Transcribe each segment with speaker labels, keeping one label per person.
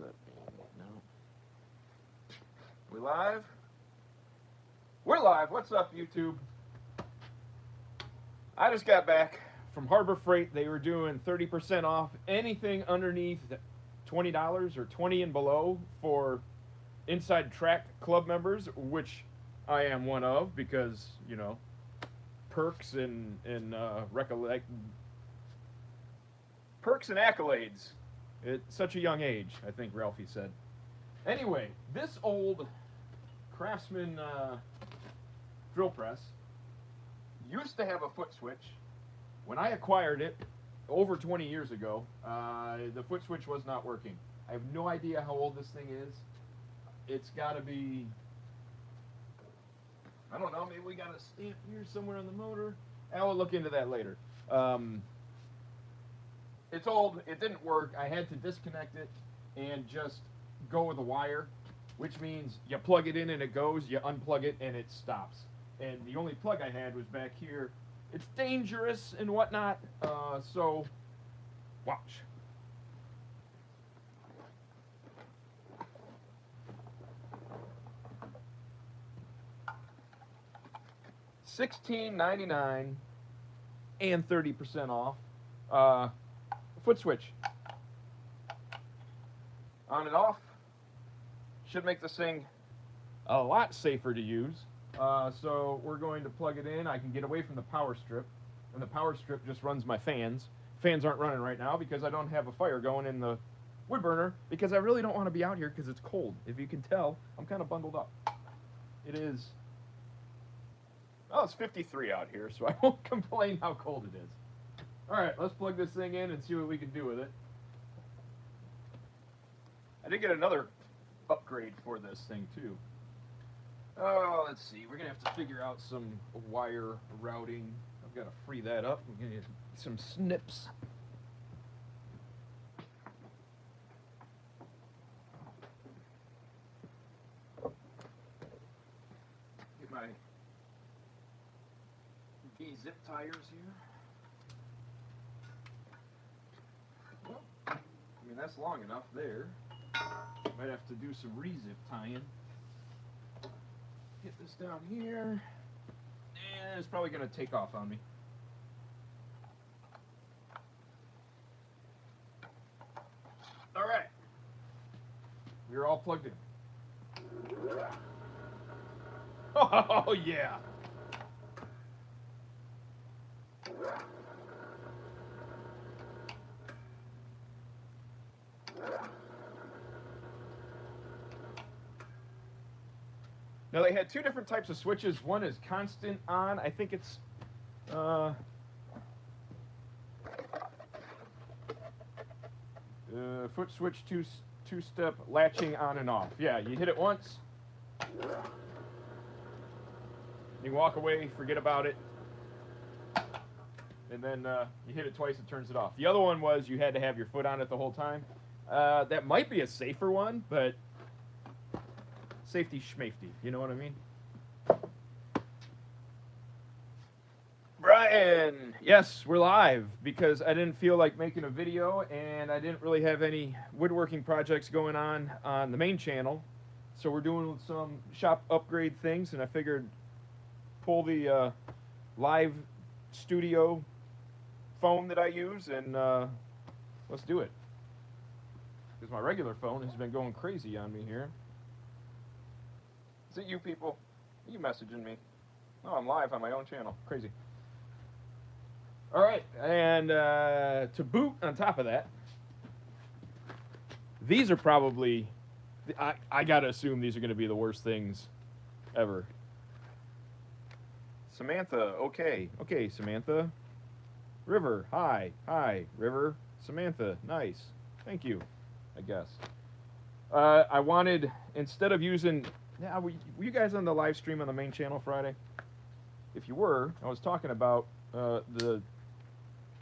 Speaker 1: that mean? No. We live? We're live. What's up, YouTube? I just got back from Harbor Freight. They were doing 30% off anything underneath $20 or 20 and below for Inside Track Club members, which I am one of because, you know, perks and perks and accolades at such a young age, I think Ralphie said. Anyway, this old Craftsman drill press used to have a foot switch. When I acquired it over 20 years ago, the foot switch was not working. I have no idea how old this thing is. It's got to be, I don't know, maybe we got a stamp here somewhere on the motor. I'll look into that later. It's old. It didn't work. I had to disconnect it and just go with a wire, which means you plug it in and it goes, you unplug it and it stops. And the only plug I had was back here. It's dangerous and whatnot, so watch. $16.99 and 30% off. Foot switch. On and off. Should make this thing a lot safer to use. So we're going to plug it in. I can get away from the power strip, and the power strip just runs my fans. Fans aren't running right now because I don't have a fire going in the wood burner because I really don't want to be out here because it's cold. If you can tell, I'm kind of bundled up. It is, well, it's 53 out here, so I won't complain how cold it is. All right, let's plug this thing in and see what we can do with it. I did get another upgrade for this thing too. Oh, let's see. We're gonna have to figure out some wire routing. I've got to free that up. We're gonna get some snips. Get my V-zip tires here. Well, I mean, that's long enough there. Might have to do some re-zip tying. Get this down here. And it's probably going to take off on me. All right. We're all plugged in. Oh, yeah. Now they had two different types of switches. One is constant on. I think it's foot switch two-step latching on and off. Yeah, you hit it once, you can walk away, forget about it, and then you hit it twice, it turns it off. The other one was you had to have your foot on it the whole time. That might be a safer one, but safety schmafety, you know what I mean? Brian, yes, we're live because I didn't feel like making a video and I didn't really have any woodworking projects going on the main channel. So we're doing some shop upgrade things and I figured pull the live studio phone that I use and let's do it. Because my regular phone has been going crazy on me here. Is it you people? Are you messaging me? Oh, I'm live on my own channel. Crazy. All right, and to boot on top of that, these are probably, I gotta assume these are gonna be the worst things ever. Samantha, okay. Okay, Samantha. River, hi. Hi, River. Samantha, nice. Thank you, I guess. I wanted, instead of using, yeah, were you guys on the live stream on the main channel Friday? If you were, I was talking about the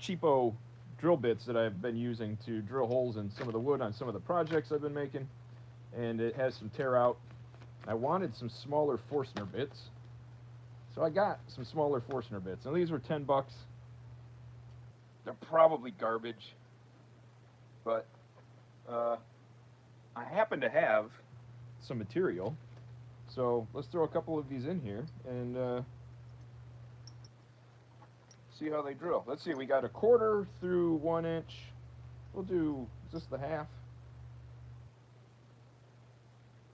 Speaker 1: cheapo drill bits that I've been using to drill holes in some of the wood on some of the projects I've been making, and it has some tear out. I wanted some smaller Forstner bits, so I got some smaller Forstner bits. Now these were 10 bucks. They're probably garbage, but I happen to have some material. So let's throw a couple of these in here and see how they drill. Let's see, we got 1/4 through 1 inch. We'll do, is this the half?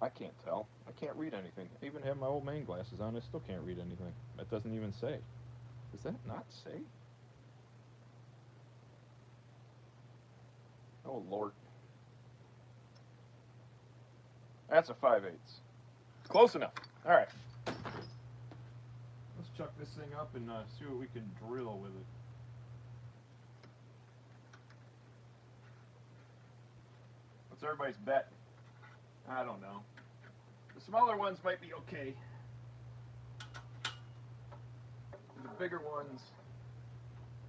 Speaker 1: I can't tell. I can't read anything. I even have my old man glasses on. I still can't read anything. That doesn't even say. Does that not say? Oh, Lord. That's a 5/8. Close enough. All right. Let's chuck this thing up and see what we can drill with it. What's everybody's bet? I don't know. The smaller ones might be okay. The bigger ones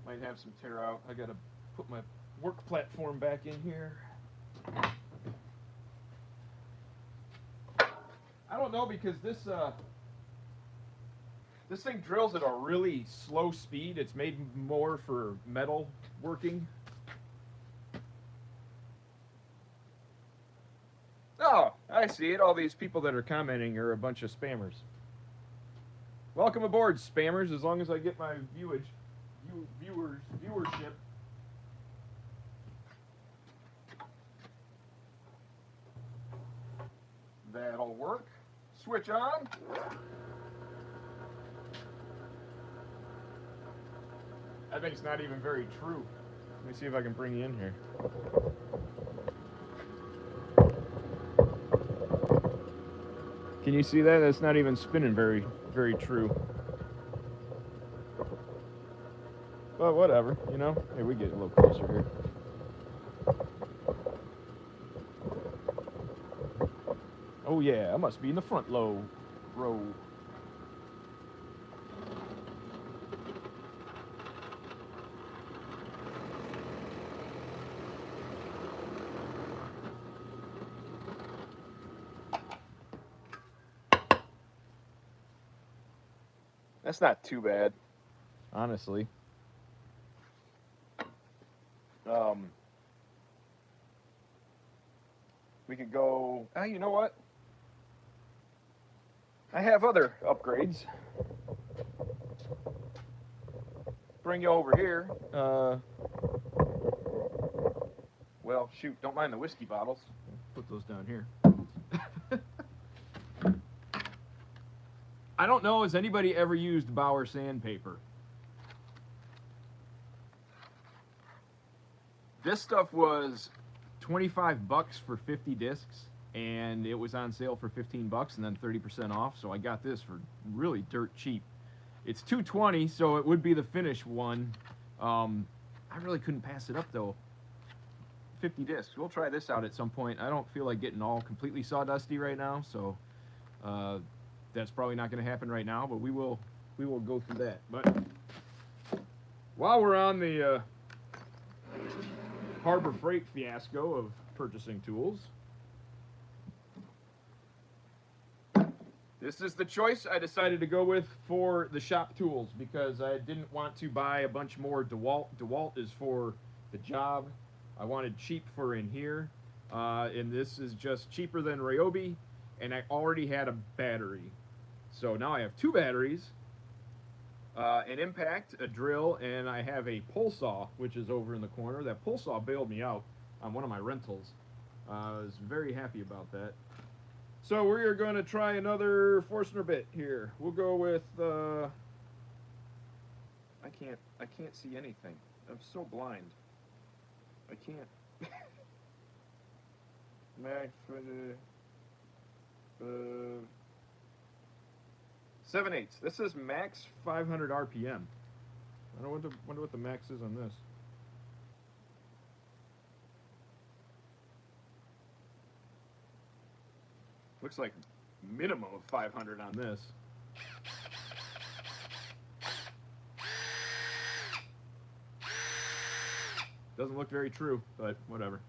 Speaker 1: might have some tear out. I gotta put my work platform back in here. I don't know, because this thing drills at a really slow speed. It's made more for metal working. Oh, I see it. All these people that are commenting are a bunch of spammers. Welcome aboard, spammers, as long as I get my viewership. That'll work. Switch on. I think it's not even very true. Let me see if I can bring you in here. Can you see that? That's not even spinning very, very true. But whatever, you know? Hey, we get a little closer here. Oh yeah, I must be in the front row. That's not too bad, honestly. We could go, you know what? I have other upgrades. Bring you over here. Well, shoot, don't mind the whiskey bottles. Put those down here. I don't know, has anybody ever used Bauer sandpaper? This stuff was $25 for 50 discs, and it was on sale for $15 and then 30% off, so I got this for really dirt cheap. It's $220, so it would be the finished one. I really couldn't pass it up though. 50 discs. We'll try this out at some point. I don't feel like getting all completely sawdusty right now, so that's probably not going to happen right now, but we will go through that. But while we're on the Harbor Freight fiasco of purchasing tools, this is the choice I decided to go with for the shop tools, because I didn't want to buy a bunch more DeWalt. DeWalt is for the job. I wanted cheap for in here, and this is just cheaper than Ryobi, and I already had a battery. So now I have 2 batteries, an impact, a drill, and I have a pull saw, which is over in the corner. That pull saw bailed me out on one of my rentals. I was very happy about that. So we're going to try another Forstner bit here. We'll go with, I can't see anything. I'm so blind. I can't. Max, 7/8. This is max 500 RPM. I don't wonder what the max is on this. Looks like minimum of 500 on this. Doesn't look very true, but whatever.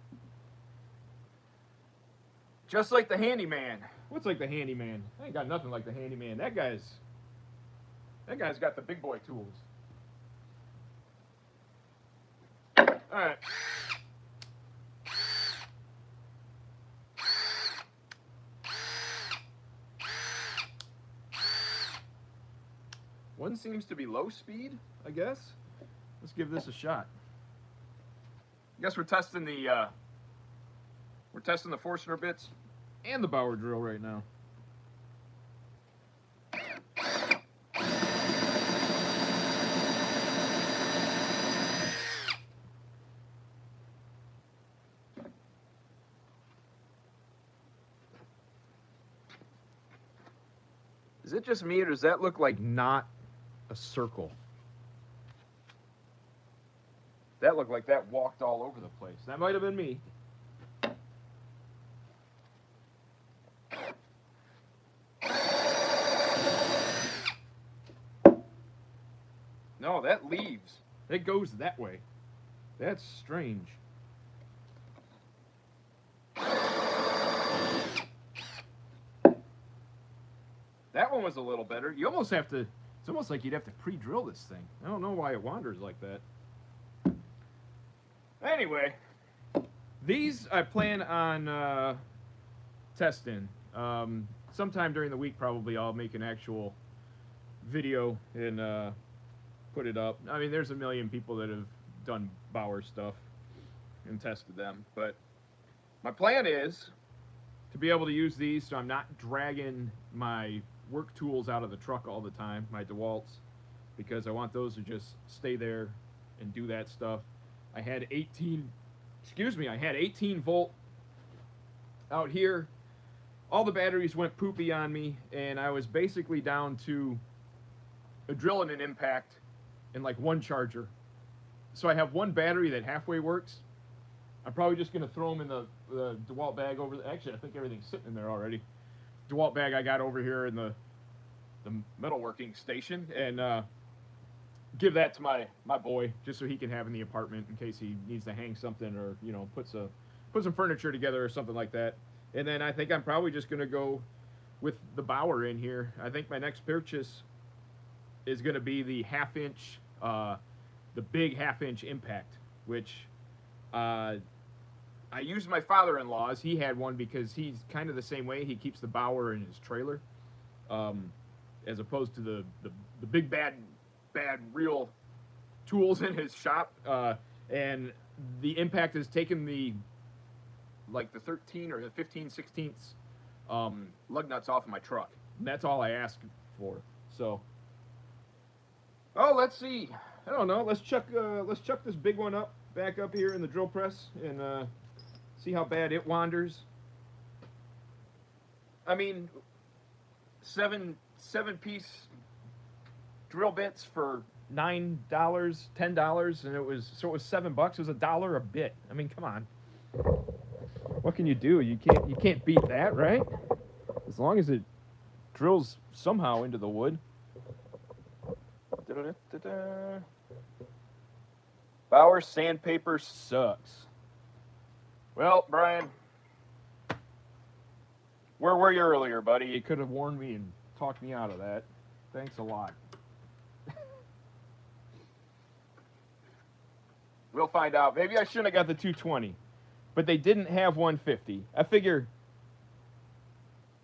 Speaker 1: Just like the Handyman. What's like the Handyman? I ain't got nothing like the Handyman. That guy's got the big boy tools. All right. One seems to be low speed, I guess. Let's give this a shot. I guess we're testing the Forstner bits and the Bauer drill right now. Is it just me, or does that look like not a circle? That looked like that walked all over the place. That might have been me. No, that leaves. It goes that way. That's strange. That one was a little better. You almost have to, it's almost like you'd have to pre-drill this thing. I don't know why it wanders like that. Anyway, these I plan on testing. Sometime during the week probably I'll make an actual video and put it up. I mean, there's a million people that have done Bauer stuff and tested them, but my plan is to be able to use these so I'm not dragging my work tools out of the truck all the time, my DeWalt's, because I want those to just stay there and do that stuff. I had 18 volt out here. All the batteries went poopy on me, and I was basically down to a drill and an impact and like one charger. So I have one battery that halfway works. I'm probably just going to throw them in the DeWalt bag over there. Actually, I think everything's sitting in there already. DeWalt bag I got over here in the metalworking station, and give that to my boy just so he can have in the apartment in case he needs to hang something or, you know, put some furniture together or something like that. And then I think I'm probably just going to go with the Bauer in here. I think my next purchase is going to be the the big half-inch impact, which I used my father-in-law's. He had one because he's kind of the same way. He keeps the Bauer in his trailer, as opposed to the big bad real tools in his shop. And the impact has taken the 13 or the 15/16 lug nuts off of my truck. And that's all I asked for. So, let's see. I don't know. Let's chuck this big one back up here in the drill press and see how bad it wanders. I mean, seven piece drill bits for $9, $10, and it was $7. It was $1 a bit. I mean, come on. What can you do? You can't beat that, right? As long as it drills somehow into the wood. Bauer sandpaper sucks. Well, Brian, where were you earlier, buddy? You could have warned me and talked me out of that. Thanks a lot. We'll find out. Maybe I shouldn't have got the 220, but they didn't have 150. I figure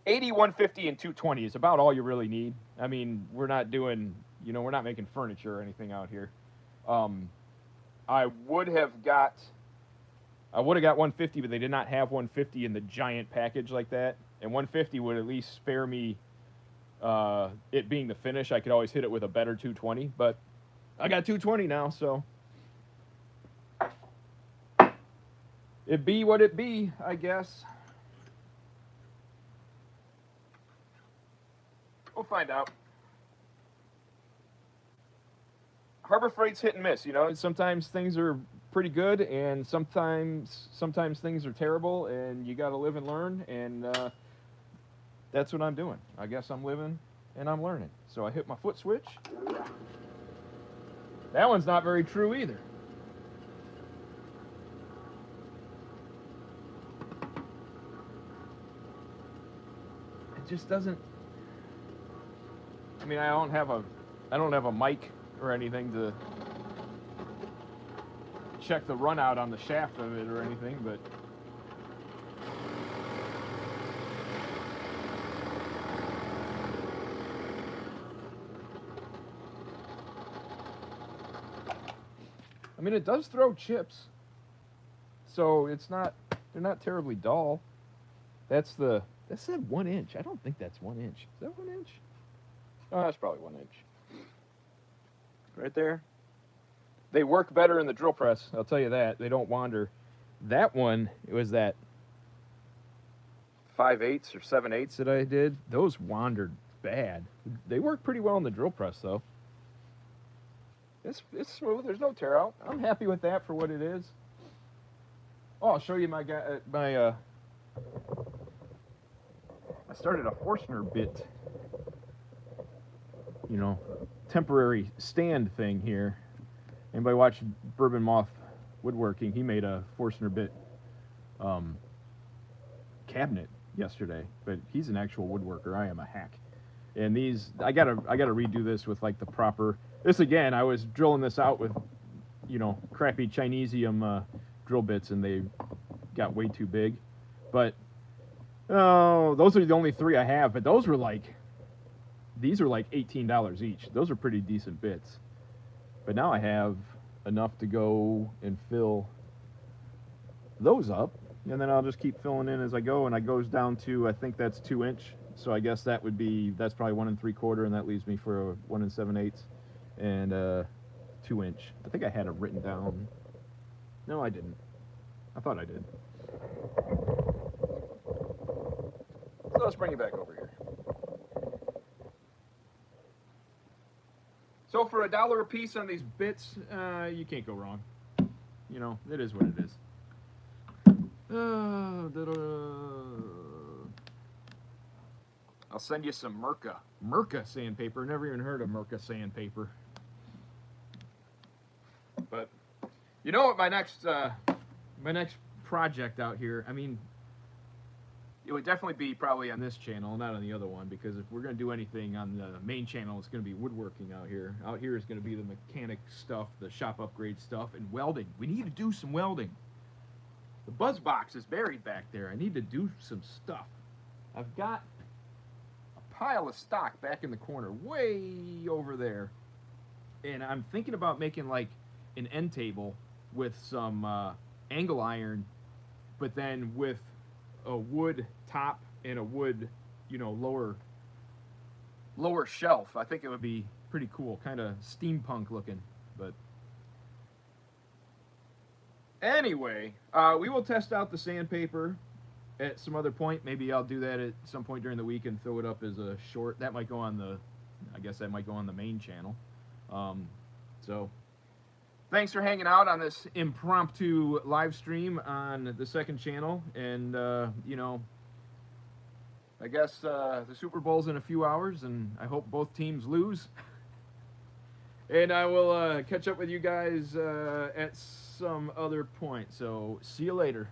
Speaker 1: 80, 150, and 220 is about all you really need. I mean, we're not doing, we're not making furniture or anything out here. I would have got 150, but they did not have 150 in the giant package like that. And 150 would at least spare me it being the finish. I could always hit it with a better 220, but I got 220 now, so it be what it be, I guess. We'll find out. Harbor Freight's hit and miss, Sometimes things are pretty good, and sometimes things are terrible, and you got to live and learn, and that's what I'm doing. I guess I'm living and I'm learning. So I hit my foot switch. That one's not very true either. It just doesn't. I mean, I don't have a mic or anything to check the run out on the shaft of it or anything, but mean, it does throw chips, so it's not, they're not terribly dull. That said 1 inch. I don't think that's 1 inch. Is that 1 inch? Oh, that's probably 1 inch. Right there. They work better in the drill press, I'll tell you that. They don't wander. That one, it was that 5/8 or 7/8 that I did. Those wandered bad. They work pretty well in the drill press, though. It's smooth. There's no tear out. I'm happy with that for what it is. Oh, I'll show you my I started a Forstner bit, you know, temporary stand thing here. Anybody watch Bourbon Moth Woodworking? He made a Forstner bit cabinet yesterday, but he's an actual woodworker. I am a hack. And these, I gotta redo this with like the proper. This again, I was drilling this out with, you know, crappy Chinesium drill bits, and they got way too big. But oh, those are the only 3 I have. But those were like, these are like $18 each. Those are pretty decent bits. But now I have enough to go and fill those up, and then I'll just keep filling in as I go. And it goes down to, I think that's 2 inch. So I guess that would be, that's probably 1 3/4, and that leaves me for a 1 7/8 and 2 inch. I think I had it written down. No, I didn't. I thought I did. So let's bring you back over here. So for $1 a piece on these bits, you can't go wrong. You know, it is what it is. I'll send you some Mirka sandpaper. Never even heard of Mirka sandpaper. But you know what, my next project out here, I mean, it would definitely be probably on this channel, not on the other one, because if we're going to do anything on the main channel, it's going to be woodworking out here. Out here is going to be the mechanic stuff, the shop upgrade stuff, and welding. We need to do some welding. The buzz box is buried back there. I need to do some stuff. I've got a pile of stock back in the corner, way over there. And I'm thinking about making like an end table with some angle iron, but then with a wood top and a wood, you know, lower shelf. I think it would be pretty cool, kind of steampunk looking. But anyway, we will test out the sandpaper at some other point. Maybe I'll do that at some point during the week and throw it up as a short. That might go on the, I guess that might go on the main channel. So thanks for hanging out on this impromptu live stream on the second channel. And, you know, I guess the Super Bowl's in a few hours, and I hope both teams lose. And I will catch up with you guys at some other point. So see you later.